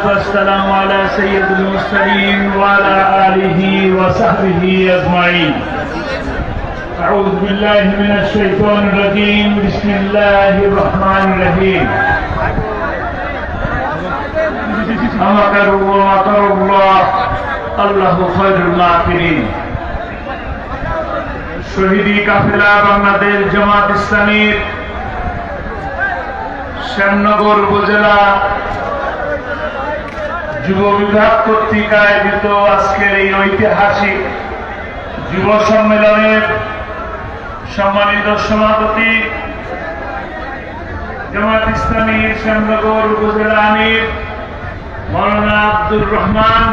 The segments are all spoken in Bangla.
والسلام على سيد المرسلين وعلى آله وصحبه أجمعين. أعوذ بالله من الشيطان الرجيم. بسم الله الرحمن الرحيم. ومكروا ومكر الله الله خير الماكرين. শহীদি কাফেলা বাংলাদেশ জামাত ইসলামীর শ্যামনগর উপজেলা যুব বিভাগ কর্তৃক আয়োজিত আজকের এই ঐতিহাসিক যুব সম্মেলনের সম্মানিত সভাপতি জামাত ইসলামীর শ্যামনগর উপজেলা আমির মাওলানা আব্দুর রহমান,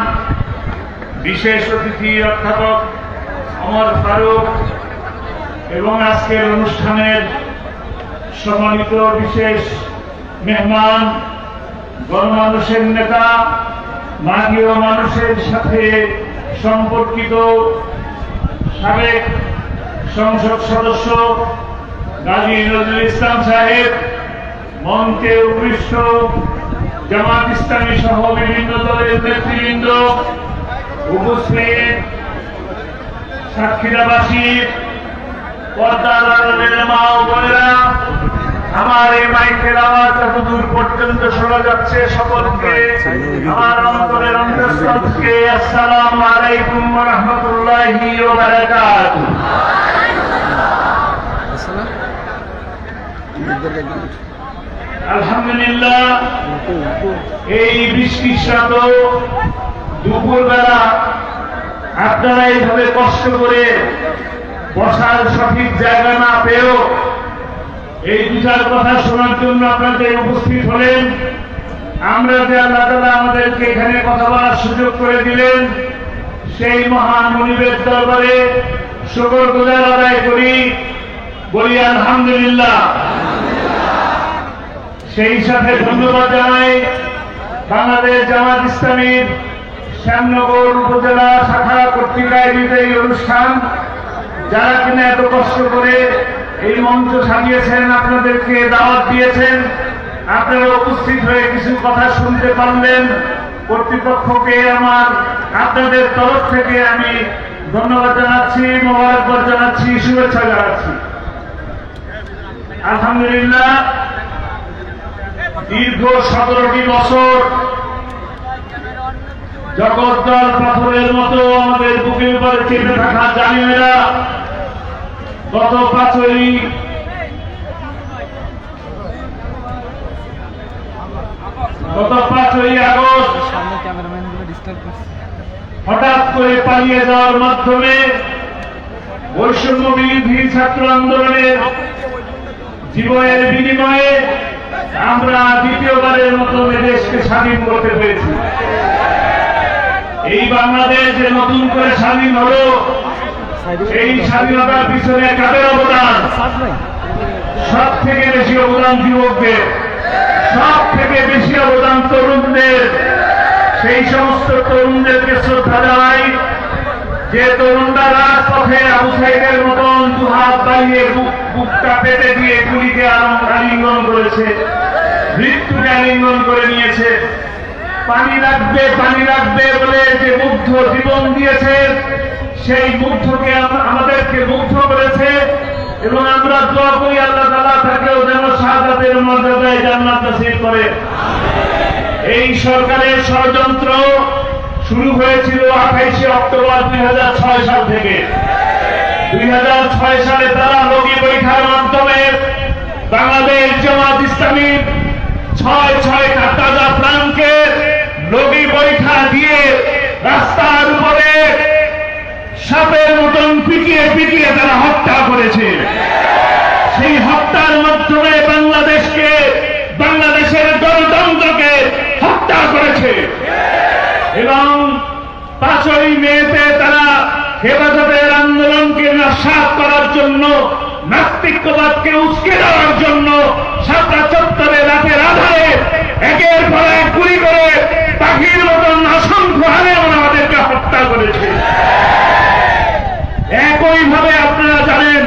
বিশেষ অতিথি অধ্যাপক ওমর ফারুক এবং আজকের অনুষ্ঠানের সম্মানিত বিশেষ মেহমান, গণমানুষের নেতা, মাটি ও মানুষের সাথে সম্পর্কিত সাবেক সংসদ সদস্য গাজী নজরুল ইসলাম সাহেব, মঞ্চে উপবিষ্ট জামাত ইসলামী সহ বিভিন্ন দলের নেতৃবৃন্দ, উপস্থিত সাতক্ষীরাবাসী, পর্দার আড়ালের মা ও বোনেরা, আমার এই মাইকের আওয়াজ যত দূর পর্যন্ত শোনা যাচ্ছে, সকলকে আমার অন্তরের অন্তঃস্থল থেকে আসসালামু আলাইকুম ওয়া রাহমাতুল্লাহি ওয়া বারাকাতুহু। আলহামদুলিল্লাহ, এই বৃষ্টিশ্রান্ত দুপুরবেলা আপনারা এইভাবে কষ্ট করে বসার সঠিক জায়গা না পেয়েও এই বিচার কথা শোনার জন্য আপনাদের উপস্থিত হলেন। আমরা যে আল্লাহ তাআলা আমাদেরকে এখানে কথা বলার সুযোগ করে দিলেন, সেই মহান মুনিবের দরবারে শুকরগুজার আদায় করি, বলি আলহামদুলিল্লাহ। সেই সাথে ধন্যবাদ জানাই বাংলাদেশ জামাত ইসলামীর শ্যামনগর উপজেলা শাখা কর্তৃক আয়োজিত এই অনুষ্ঠান, যারা কিনা এত কষ্ট করে এই মঞ্চ সাজিয়েছেন, আপনাদেরকে দাওয়াত দিয়েছেন, আপনারা উপস্থিত হয়ে কিছু কথা শুনতে পারলেন। কর্তৃপক্ষকে আমার আপনাদের তরফ থেকে আমি ধন্যবাদ জানাচ্ছি, মোবারকবাদ জানাচ্ছি, শুভেচ্ছা জানাচ্ছি। আলহামদুলিল্লাহ, দীর্ঘ 17টি বছর জগদ্দল পাথরের মতো আমাদের বুকের উপরে চেপে থাকা জালিমেরা গত 5ই আগস্ট হঠাৎ করে পালিয়ে যাওয়ার মাধ্যমে বৈষম্য বিরোধী ছাত্র আন্দোলনের জীবনের বিনিময়ে আমরা দ্বিতীয়বারের মতো দেশকে স্বাধীন করতে পেরেছি। এই বাংলাদেশ যে নতুন করে স্বাধীন হলো, এই স্বাধীনতার পিছনে কাদের অবদান? সব থেকে বেশি অবদান যুবকদের, সব থেকে বেশি অবদান তরুণদের। সেই সমস্ত তরুণদেরকে শ্রদ্ধা জানাই, যে তরুণরা রাজপথে আবু সাইদের মতন দুহাত বাড়িয়ে বুকটা পেটে দিয়ে গুলিকে আলিঙ্গন করেছে, মৃত্যুকে আলিঙ্গন করে নিয়েছে। পানি লাগবে বলে যে মুগ্ধ জীবন দিয়েছে, সেই মুগ্ধকে আমাদেরকে মুগ্ধ করেছে এবং আমরা দোয়া করি আল্লাহ তাআলা তাকেও যেন শাহাদাতের মর্যাদায় জান্নাত নসিব করে। এই সরকারের ষড়যন্ত্র শুরু হয়েছিল 28শে অক্টোবর 2006 সাল থেকে। 2006 সালে তারা লগি বৈঠার মাধ্যমে বাংলাদেশ জামাত ইসলামীর 6টা তাজা প্রাণকে লগি বৈঠা দিয়ে রাস্তার উপরে সাপের মতন পিটিয়ে তারা হত্যা করেছে। সেই হত্যার মাধ্যমে বাংলাদেশের গণতন্ত্রকে হত্যা করেছে এবং 5ই মেতে তারা হেফাজতের আন্দোলনকে নস্যাৎ করার জন্য, নাস্তিকবাদকে উস্কে দেওয়ার জন্য সাতটা চত্বরে রাতের আধারে একের পর এক গুলি করে পাখির মতন অসংখ্য হারে আমাদেরকে হত্যা করেছে। একইভাবে আপনারা জানেন,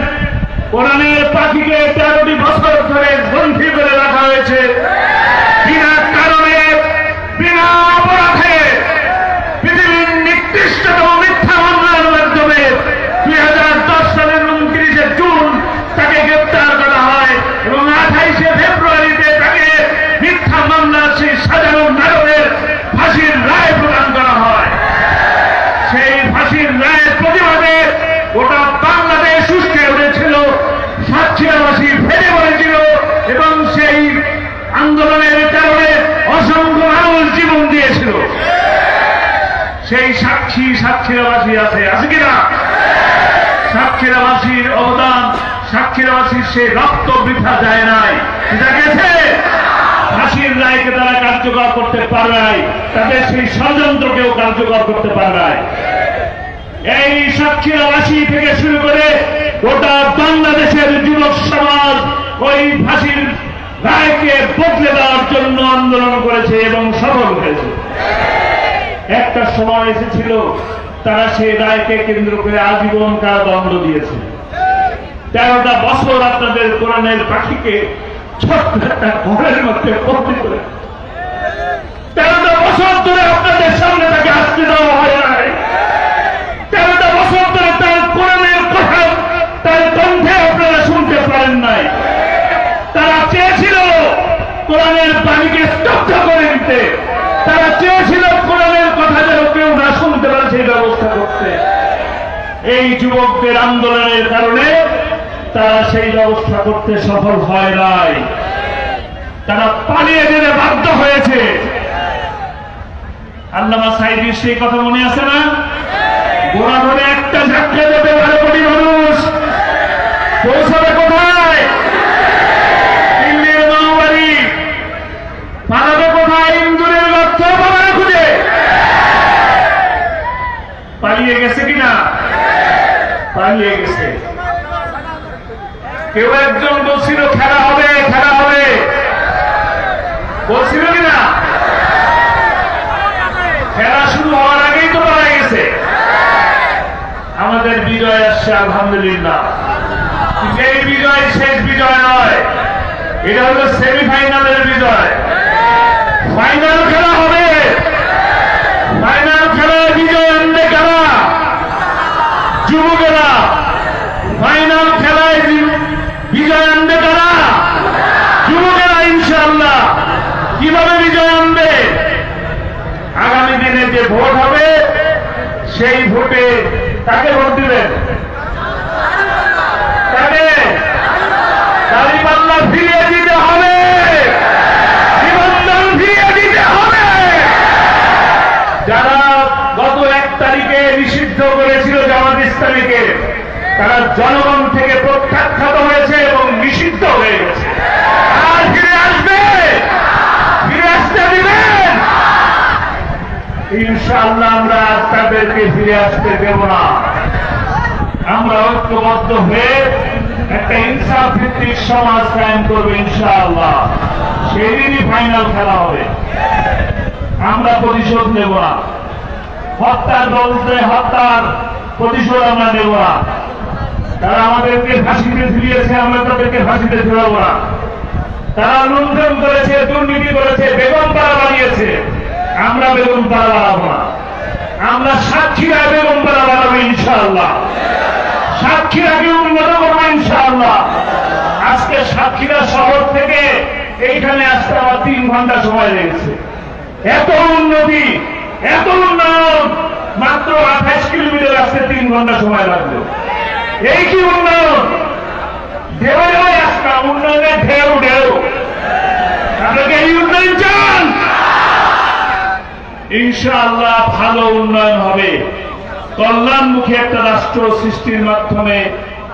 কোরআনের পাখিকে 13টি বছর ধরে বন্দী করে রাখা হয়েছে বিনা কারণে, বিনা আন্দোলনের কারণে অসংখ্য মানুষ জীবন দিয়েছিল। সেই সাক্ষীরাবাসী আছে কিনা? সাক্ষীরাবাসীর অবদান, সাক্ষীরাবাসীর সেই রক্ত বৃথা যায় নাই, এটা গেছে। ফাঁসির রায়কে তারা কার্যকর করতে পারে নাই, তাদের সেই ষড়যন্ত্রকেও কার্যকর করতে পারে নাই। এই সাক্ষীরাবাসী থেকে শুরু করে গোটা বাংলাদেশের যুবক সমাজ ওই ফাঁসির রায়কে বদলে দেওয়ার জন্য আন্দোলন করেছে এবং সফল হয়েছে। একটা সময় এসেছিল তারা সেই রায়কে কেন্দ্র করে আজীবন কারাদণ্ড দিয়েছে। 13টা বছর আপনাদের কোরআনের পাখিকে ছোট্ট একটা ঘরের মধ্যে বন্দী করে 13টা বছর ধরে আপনাদের সামনে তাকে আসতে দেওয়া হয় নাই। 13টা বছর ধরে তার কোরআনের কথা, তার কণ্ঠে আপনারা শুনতে পারেন নাই। তারা চেয়েছিল কোরআনের বাণীকে স্তব্ধ করে দিতে, তারা চেয়েছিল কোরআনের কথা যেন কেউ না শুনতে পারে সেই ব্যবস্থা করতে। এই যুবকদের আন্দোলনের কারণে তারা সেই ব্যবস্থা করতে সফল হয় নাই, তারা পালিয়ে যেতে বাধ্য হয়েছে। আল্লামা সাঈদীর সেই কথা মনে আছে না? গোড়া ধরে একটা ঝাঁকড়ে দেবে 12 কোটি মানুষ, পৌঁছাবে কোথায়? দিল্লির মাওবাড়ি, পালাবে কোথায়? ইন্দুরের লক্ষ্য পাবে খুঁজে। পালিয়ে গেছে কিনা? পালিয়ে গেছে। কেউ একজন বলছিল খেলা হবে, খেলা হবে, বলছিল কিনা? খেলা শুরু হওয়ার আগেই তো পালা গেছে। আমাদের বিজয় আসছে আলহামদুলিল্লাহ। এই বিজয় শেষ বিজয় নয়, এটা হলো সেমিফাইনালের বিজয়। ফাইনাল খেলা হবে। ফাইনাল খেলায় বিজয় আনবে কারা? যুবকেরা। ফাইনাল খেলায় বিজয় আনবে কারা? যুবকেরা ইনশাআল্লাহ। কিভাবে বিজয় আনবে? আগামী দিনে যে ভোট হবে সেই ভোটে তাকে ভোট দিবেন। তাকে দাঁড়িপাল্লা ফিরিয়ে দিতে হবে, নিবন্ধন ফিরিয়ে দিতে হবে। যারা গত 1 তারিখে নিষিদ্ধ করেছিল জামাত ইসলামীকে, তারা জনগণ থেকে প্রত্যাখ্যাত হয়েছে এবং নিষিদ্ধ হয়ে গেছে। আর ফিরে আসবে, ফিরে আসতে দিবেন ইনশাআল্লাহ। আমরা তাদেরকে ফিরে আসতে দেব না। আমরা ঐক্যবদ্ধ হয়ে একটা ইনসাফ ভিত্তিক সমাজ কায়েম করবো ইনশাআল্লাহ। সেদিনই ফাইনাল খেলা হবে। আমরা প্রতিশোধ নেব না। হত্যার দলতে হত্যার প্রতিশোধ আমরা নেব না। তারা আমাদেরকে ফাঁসিতে ঝুলিয়েছে, আমরা তাদেরকে ফাঁসিতে ঝুলাবো না। তারা লুণ্ঠন করেছে, দুর্নীতি করেছে, বেগম পাড়া বানিয়েছে, আমরা বেগম পাড়া বানাবো না। আমরা সাক্ষীরা বেগম পাড়া বানাবো ইনশাআল্লাহ। সাক্ষীরাকে উন্নত করবো ইনশাআল্লাহ। আজকে সাক্ষীরা শহর থেকে এইখানে আসতে আমার 3 ঘন্টা সময় লেগেছে। এত উন্নতি, এত উন্নয়ন, মাত্র 28 কিলোমিটার আসতে 3 ঘন্টা সময় লাগলো। এই কি উন্নয়ন? ঢেউ আসলাম, উন্নয়নের ঢেউ ঢেউ। আপনাকে এই উন্নয়ন চান? ইনশাআল্লাহ ভালো উন্নয়ন হবে। কল্যাণমুখী একটা রাষ্ট্র সৃষ্টির মাধ্যমে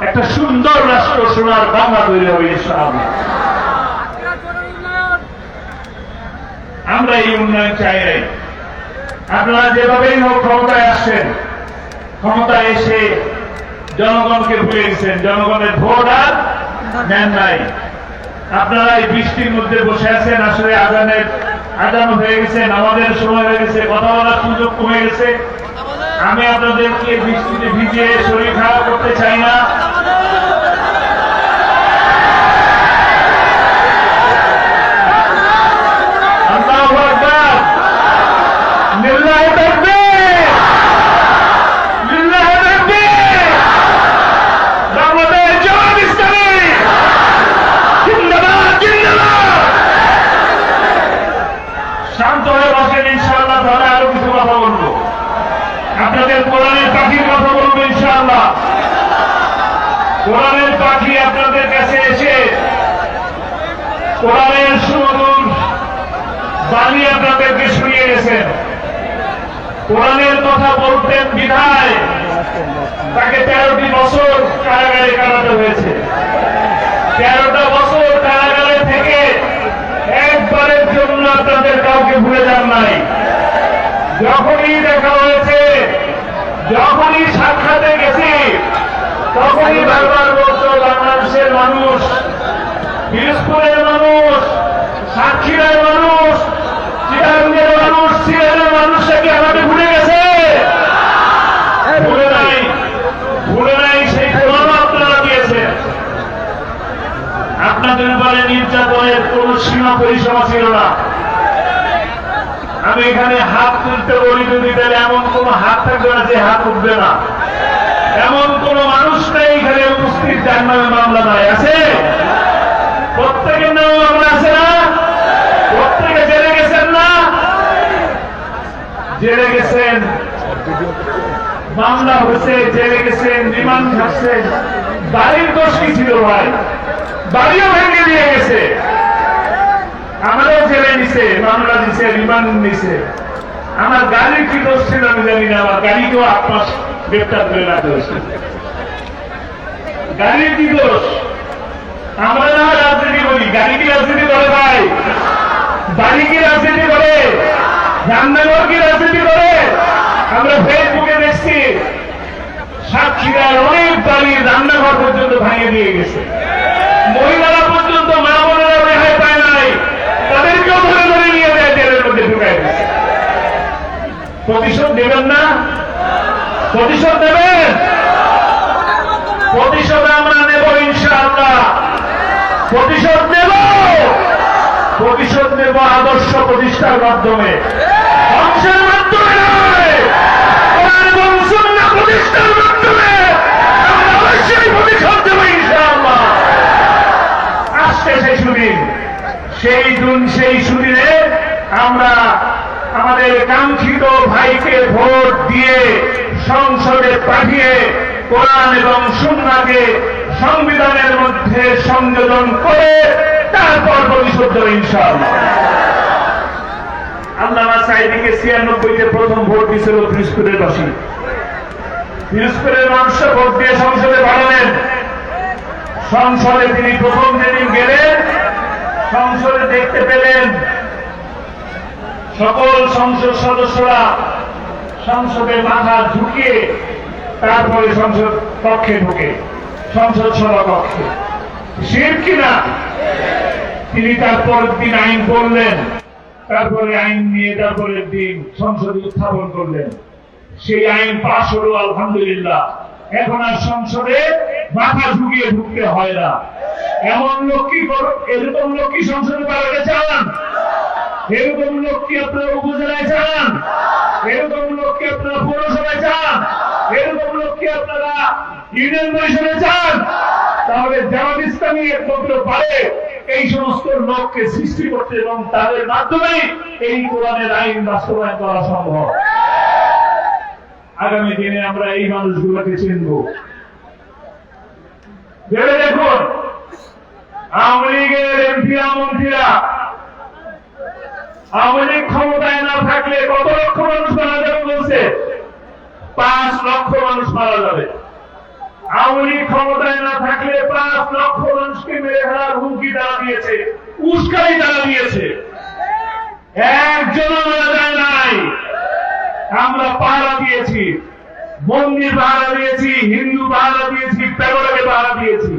একটা সুন্দর রাষ্ট্র, সোনার বাংলা তৈরি হবে ইনশাআল্লাহ। আমরা এই উন্নয়ন চাই নাই। আপনারা যেভাবেই হোক ক্ষমতায় আসছেন, ক্ষমতায় এসে জনগণকে ভুলে গেছেন, জনগণের ভোট আর নেন নাই। আপনারা এই বৃষ্টির মধ্যে বসে আছেন, আসলে আজান হয়ে গেছে, নামাজের সময় হয়ে গেছে, কথা বলার সুযোগ কমে গেছে। আমি আপনাদেরকে বৃষ্টিতে ভিজে শরীর খারাপ করতে চাই না। আল্লাহু আকবার, লিল্লাহি তাকবীর, লিল্লাহি তাকবীর। বাংলাদেশ জামাত ইসলামী জিন্দাবাদ, জিন্দাবাদ। শান্ত হয়ে বসেন ইনশাআল্লাহ। তাহলে আরো কিছু কথা বলবো, আপনাদের কোরআনের পাখির কথা বলবো ইনশাআল্লাহ। কোরআনের পাখি আপনাদের কাছে এসে কোরআনের সুমধুর বাণী আপনাদেরকে শুনিয়ে গেছেন। কোরআনের কথা বলতেন বিধায় তাকে 13টি বছর কারাগারে কাটাতে হয়েছে। 13টা বছর কারাগারে থেকে একবারের জন্য আপনাদের কাউকে ভুলে যান নাই। যখনই দেখা হয়েছে, যখনই সাক্ষাতে গেছি, তখনই বারবার বলতো বাংলাদেশের মানুষ, পিরোজপুরের মানুষ, সাতক্ষীরার মানুষ, চিটাগাঙ্গের মানুষ, সিলেটের মানুষটাকে আমাকে ভুলে গেছে। ভুলে নাই, ভুলে নাই, সেই প্রমাণও আপনারা দিয়েছেন। আপনাদের উপরে নির্যাতনের কোন সীমা পরিসীমা ছিল না। আমি এখানে হাত তুলতে বলি যদি, তাহলে এমন কোন হাত থাকবে না যে হাত উঠবে না। এমন কোন মানুষ নেই এখানে উপস্থিত যার নামে মামলা নাই। আছে? প্রত্যেকের নামে মামলা আছে না? প্রত্যেকে জেলে গেছেন না? জেলে গেছেন, মামলা হয়েছে, জেলে গেছেন, রিমান্ড খাচ্ছেন। বাড়ির দোষ কি ছিল ভাই? বাড়িও ভেঙে দিয়ে গেছে। আমারও জেলে নিছে, মামলা দিছে, রিমান্ড নিছে। আমার গাড়ির কি দোষ ছিল আমি জানি না। আমার গাড়িকেও 8 মাস গ্রেপ্তার করে রাখতে হয়েছে। গাড়ির কি দোষ? আমরা না রাজনীতি করি, গাড়ি কি রাজনীতি করে ভাই? বাড়ি কি রাজনীতি করে? রান্নাঘর কি রাজনীতি করে? আমরা ফেসবুকে দেখছি সাতক্ষীরার অনেক বাড়ির রান্নাঘর পর্যন্ত ভাঙিয়ে দিয়ে গেছে। মহিলারা পর্যন্ত, মা বোনেরা রেহাই পায় নাই, তাদেরকেও ধরে ধরে নিয়ে যায় জেলের মধ্যে ঢুকাই দিচ্ছে। প্রতিশোধ দেবেন না? প্রতিশোধ দেবেন? প্রতিশোধ আমরা নেব ইনশাআল্লাহ। প্রতিশোধ নেব, প্রতিশোধ নেব আদর্শ প্রতিষ্ঠার মাধ্যমে, ধ্বংসের মাধ্যমে নয়, কোরআন এবং সুন্নাহ প্রতিষ্ঠার মাধ্যমে আমরা অবশ্যই প্রতিশোধ দেব ইনশাআল্লাহ। আসছে সেই সুদিন, সেই সুদিনে আমরা আমাদের কাঙ্ক্ষিত ভাইকে ভোট দিয়ে সংসদে পাঠিয়ে কোরআন এবং সুন্নাহকে সংবিধানের মধ্যে সংযোজন করে তারপর প্রতিশোধ দেব ইনশাআল্লাহ। আল্লামা সাঈদীকে 96-তে প্রথম ভোট দিয়েছিল পিরোজপুরের বাসী। পিরোজপুরের মানুষ ভোট দিয়ে সংসদে পাঠালেন। সংসদে তিনি প্রথম যেদিন গেলেন, সংসদে দেখতে পেলেন সকল সংসদ সদস্যরা সংসদে মাথা ঝুঁকিয়ে তারপরে সংসদ কক্ষে ঢুকে, সংসদ সভা কক্ষে। শিরক কিনা? তিনি তারপরের দিন আইন করলেন, তারপরে আইন নিয়ে তারপরের দিন সংসদে উত্থাপন করলেন। সেই আইন পাশ হলো আলহামদুলিল্লাহ। এখন আর সংসদে মাথা ঝুঁকিয়ে ঢুকতে হয় না। এমন লোক কি, এরকম লোক কি সংসদে পাঠাতে চান? এরকম লোক কি আপনারা উপজেলায় চান? এরকম লোক কি আপনারা পৌরসভায় চান? এরকম লোক কি আপনারা ইউনিয়ন পরিষদে চান? তাহলে জামাত ইসলামী একমাত্র পারে এই সমস্ত লোককে সৃষ্টি করতে এবং তাদের মাধ্যমে এই কোরআনের আইন বাস্তবায়ন করা সম্ভব। আগামী দিনে আমরা এই মানুষগুলোকে চিনব। ভেবে দেখুন, আওয়ামী লীগের এমপিরা, মন্ত্রীরা আওয়ামী লীগ ক্ষমতায় না থাকলে কত লক্ষ মানুষ মারা যাবে বলছে? 5 লক্ষ মানুষ মারা যাবে। আওয়ামী লীগ ক্ষমতায় না থাকলে 5 লক্ষ মানুষকে মেরে ফেলার হুমকি তারা দিয়েছে, উস্কানি তারা দিয়েছে। একজনও মারা যায় নাই। আমরা পাহারা দিয়েছি, মন্দির পাহারা দিয়েছি, হিন্দু পাহারা দিয়েছি, প্যাগোডাকে পাহারা দিয়েছি।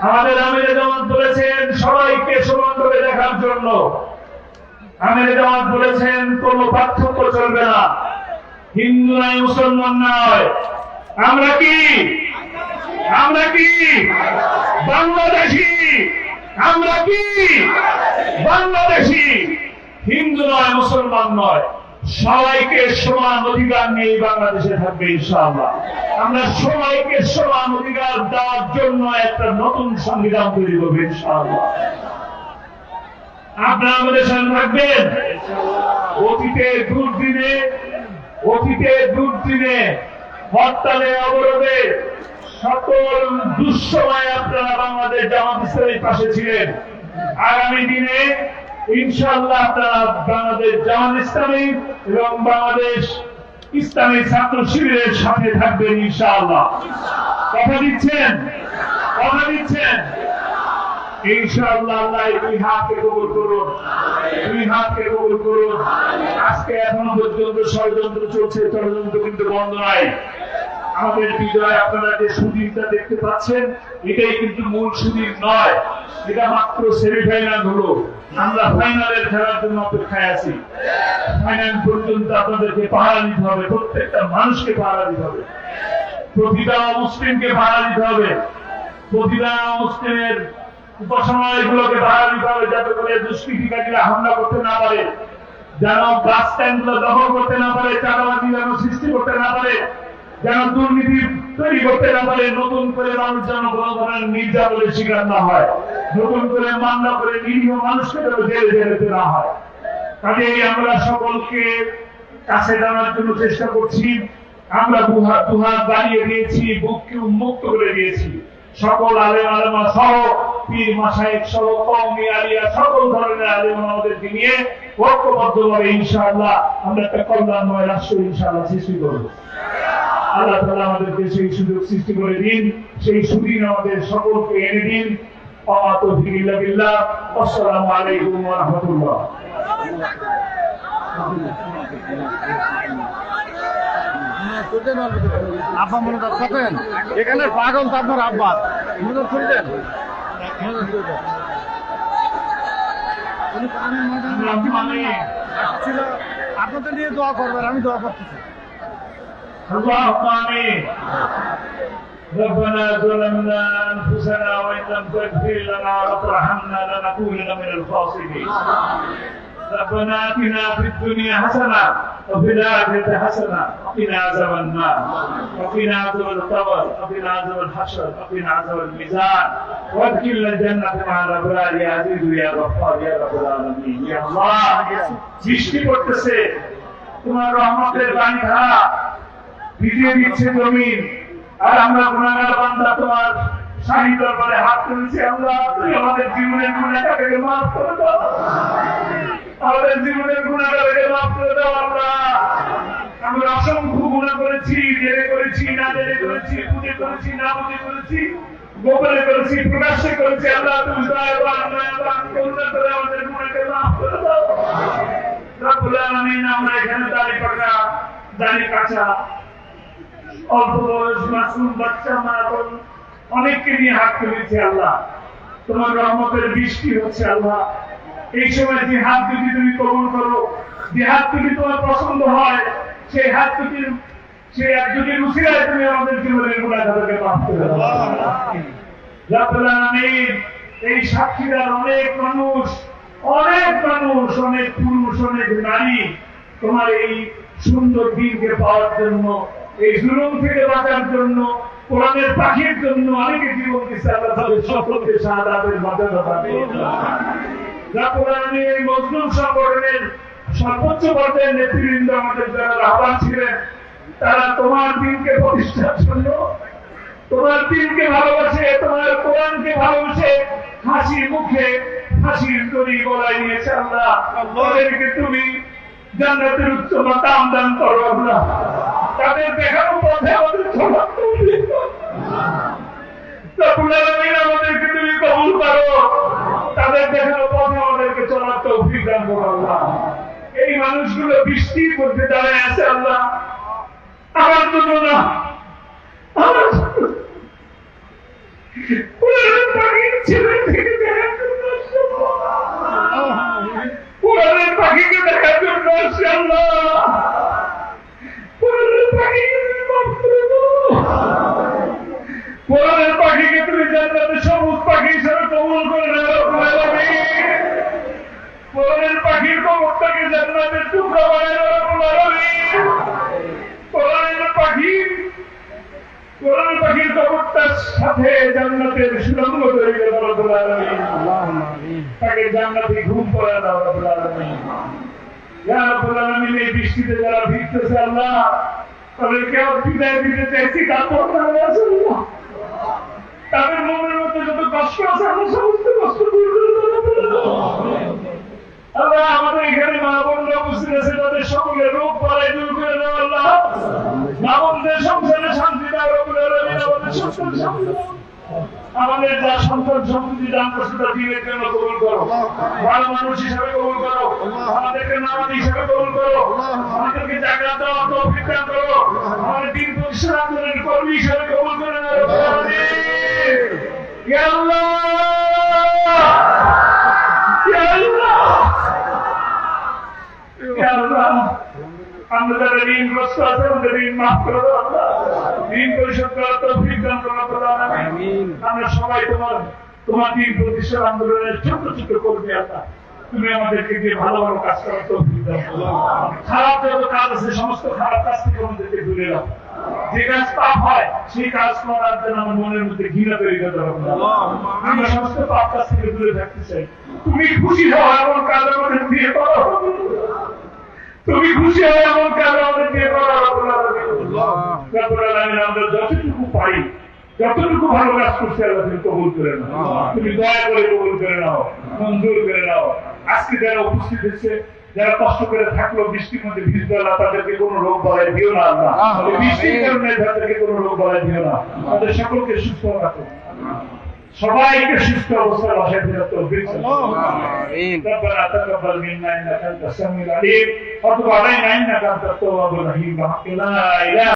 আমাদের আমিরে জামাত বলেছেন সবাইকে সমানভাবে দেখার জন্য। আমিরে জামাত বলেছেন কোন পার্থক্য চলবে না, হিন্দু নয়, মুসলমান নয়। আমরা কি? আমরা কি বাংলাদেশি? আমরা কি বাংলাদেশি? হিন্দু নয়, মুসলমান নয়, সবাইকে সমান অধিকার নিয়ে বাংলাদেশে থাকবে ইনশাআল্লাহ। আমরা সবাইকে সমান অধিকার দেওয়ার জন্য একটা নতুন সংবিধান তৈরি করবো ইনশাআল্লাহ। আপনারা আমাদের সঙ্গে থাকবেন। অতীতের দুর্দিনে হরতালে, অবরোধে, সকল দুঃসময়ে আপনারা বাংলাদেশ জামাত ইসলামীর পাশে ছিলেন। আগামী দিনে ইনশাআল্লাহ আপনারা বাংলাদেশ জামাত ইসলামী এবং বাংলাদেশ ইসলামী ছাত্র শিবিরের সাথে থাকবেন ইনশাআল্লাহ। কথা দিচ্ছেন? কথা দিচ্ছেন? ইনশাআল্লাহ আল্লাহ দুই হাতকে কবুল করুন, দুই হাতকে কবুল করুন। আজকে এখনো পর্যন্ত ষড়যন্ত্র চলছে, ষড়যন্ত্র কিন্তু বন্ধ নাই। আমাদের বিজয় আপনারা যে সুদিনটা দেখতে পাচ্ছেন, এটাই কিন্তু মূল সুদিন নয়, এটা মাত্র সেমিফাইনাল হলো। আমরা ফাইনালের খেলার জন্য অপেক্ষায় আছি। ফাইনাল পর্যন্ত আপনাদেরকে পাহারা দিতে হবে, প্রত্যেকটা মানুষকে পাহারা দিতে হবে, প্রতিটা মুসলিমকে পাহারা দিতে হবে, প্রতিটা মুসলিমের উপাসনালয়গুলোকে পাহারা দিতে হবে, যাতে করে দুষ্কৃতিকারীরা হামলা করতে না পারে, যেন বাস স্ট্যান্ডগুলো দখল করতে না পারে, চাঁদাবাজি যেন সৃষ্টি করতে না পারে, যেন দুর্নীতি তৈরি করতে না পারে, নতুন করে মানুষ যেন কোনো ধরনের নির্যাতনের শিকার না হয়, নতুন করে মামলা করে নিরীহ মানুষকে যেন জেলে যেতে না হয়। কাজেই আমরা সকলকে কাছে জানার জন্য চেষ্টা করছি। আমরা দুহাত বাড়িয়ে দিয়েছি, বুককে উন্মুক্ত করে দিয়েছি। সকল আলেম আলেমা সহ পীর মাশায়েখ সহ কওমি আলিয়া সকল ধরনের আলেম আমাদেরকে নিয়ে ঐক্যবদ্ধভাবে ইনশাআল্লাহ আমরা একটা কল্যাণময় রাষ্ট্র ইনশাআল্লাহ সৃষ্টি করব। আল্লাহ তাআলা আমাদেরকে সেই সুযোগ সৃষ্টি করে দিন, সেই সুদিন আমাদের সকলকে এনে দিন। ওয়া তাওফীক ইল্লা বিল্লাহ। আসসালামু আলাইকুম ওয়া রাহমাতুল্লাহ। আব্বা মনে থাকেন এখানে পাগল তো আপনার আব্বা মনে করেন। আপনাদের নিয়ে দোয়া করবেন, আমি দোয়া করতেছি। ربنا ظلمنا أنفسنا وإن لم تغفر لنا وترحمنا لنكونن من الخاسرين. ربنا آتنا في الدنيا حسنة وفي الآخرة حسنة وقنا عذاب النار وقنا عذاب القبر وقنا عذاب الحشر وقنا عذاب الميزان وادخلنا الجنة مع الأبرار يا عزيز يا غفار يا رب العالمين. يا الله বৃষ্টি পড়তেছে, তোমার রহমতের বাণী ধারা ভিজিয়ে দিচ্ছে জমিন, আর আমরা গুনাহগার বান্দা তোমার শাহী দরবারে হাত তুলছি। আল্লাহ তুমি আমাদের জীবনের গুনাহটাকে মাফ করে দাও, আমাদের জীবনের গুনাহটাকে মাফ করে দাও। আল্লাহ আমরা অসংখ্য গুনাহ করেছি, জেনে করেছি না জেনে করেছি, বুঝে করেছি না বুঝে করেছি, গোপনে করেছি প্রকাশ্যে করেছি। আল্লাহ তুমি দয়াবান দয়াবান করুণা করে আমাদের গুনাহকে মাফ করে দাও রব্বুল আলামিন। আমরা এখানে দাড়ি পাকা দাড়ি কাঁচা অল্প বয়স মাসুম বাচ্চা মাখন অনেককে নিয়ে হাত তুলেছি। আল্লাহ তোমার রহমতের বৃষ্টি হচ্ছে। আল্লাহ এই সময় যে হাত দুটি তুমি কবুল করো, যে হাত দুটি তোমার পছন্দ হয়, সেই হাত দুটির সেই এক দুটির উসিলায় তুমি আমাদের জীবনের গুনাহকে মাফ করে দাও রব্বুল আলামিন। এই সাক্ষীরা অনেক মানুষ, অনেক মানুষ, অনেক পুরুষ, অনেক নারী তোমার এই সুন্দর দিনকে পাওয়ার জন্য, এই জুলুম থেকে বাঁচার জন্য, কোরআনের পাখির জন্য অনেকে জীবন দিচ্ছে। আল্লাহ তাদের সকলকে শাহাদাতের মর্যাদা দান করুন। রব্বুল আলামিন এই মজলুম সংগঠনের সর্বোচ্চ পর্যায়ের নেতৃবৃন্দ আমাদের যারা আহ্বান ছিলেন, তারা তোমার দিনকে প্রতিষ্ঠার জন্য, তোমার দিনকে ভালোবাসে, তোমার কোরআনকে ভালোবাসে, হাসি মুখে হাসির তরি গলায় নিয়েছে। আল্লাহ তাদেরকে তুমি জান্নাতের উচ্চ মাকাম দান করো। আল্লাহ তাদের দেখানো পথে আমাদের চলার তৌফিক দাও রব্বুল আলামিন। আমাদেরকে তুমি কবুল করো, তাদের দেখানো পথে আমাদেরকে চলার তৌফিক দান করো। আল্লাহ এই মানুষগুলো বৃষ্টির মধ্যে দাঁড়ায় আছে। আল্লাহ আমার জন্য না, আমার পাখির ছেলে থেকে দেখার জন্য, কোরআনের পাখিকে দেখার জন্য আসছে। আল্লাহ কোরআনের পাখিকে তুমি মাফ করে দাও, কোরআনের পাখিকে তুমি জান্নাতের সবুজ পাখি হিসেবে কবুল করে নাও। কোরআনের পাখির কবরটাকে জান্নাতের টুকরা বানায় নাও। কোরআনের পাখির কবরটার সাথে জান্নাতের সুরঙ্গ তৈরি করে দাও রব্বুল আলামিন। তাকে জান্নাতে ঘুম পড়া দাও রব্বুল আলামিন। ইয়া রব্বুল আলামিন এই বৃষ্টিতে যারা ভিজতেছে আল্লাহ তাদেরকে বিদায় দিতে চাইছি, তারপর তাদের মনের মধ্যে যত কষ্ট আছে আমরা সমস্ত কষ্ট দূর করে দাও। আমাদের যা সন্তান সম্পত্তি দান করছে তা দিনের জন্য কবুল করো, ভালো মানুষ হিসাবে কবুল করো, আমাদেরকে নামাজ হিসাবে কবুল করো, আমাদেরকে জাকাত দেওয়া তৌফিক দান করো, আমাদের দিন প্রতিষ্ঠান আন্দোলনের কর্মী হিসাবে কবুল করে নাও রব্বুল আলামিন। ইয়া আল্লাহ, ইয়া আল্লাহ, ইয়া আল্লাহ, আমরা যারা ঋণগ্রস্ত আছে আমাদের ঋণ মাফ করে দাও আল্লাহ, ঋণ পরিশোধ করার তৌফিক দান করো রব্বুল আলামিন। আমরা সবাই তোমার দিন প্রতিষ্ঠান আন্দোলনের ছোট ছোট কর্মী আল্লাহ, তুমি আমাদেরকে যে ভালো ভালো কাজ করার তৌফিক দাও। খারাপ যত কাজ আছে সমস্ত খারাপ কাজ থেকে আমাদেরকে দূরে রাখো, যে কাজ পাপ হয় সেই কাজ করার জন্য আমার মনের মধ্যে ঘৃণা তৈরি করতে হবে না। আমরা সমস্ত পাপ কাজ থেকে দূরে থাকতে চাই। তুমি খুশি হও এমন কাজ আমাদের দিয়ে করো, তুমি খুশি হও এমন কাজ আমাদের দিয়ে করো রব্বুল আলামিন। আমরা যতটুকু পারি, যতটুকু ভালো কাজ করছে আল্লাহ তুমি কবুল করে নাও, তুমি দয়া করে কবুল করে নাও, মঞ্জুর করে নাও। আজকে যারা উপস্থিত হচ্ছে, যারা কষ্ট করে থাকলো বৃষ্টির মধ্যে ভিজবে আল্লাহ, তাদেরকে কোনো রোগ বালাই দিও না আল্লাহ, বৃষ্টির কারণে তাদেরকে কোনো রোগ বালাই দিও না, তাদের সকলকে সুস্থ রাখো, সবাইকে সুস্থ অবস্থায় বাসায় ফেরার তৌফিক দাও। ربنا تقبل منا انك انت السميع العليم وتب علينا انك انت التواب الرحيم. لا اله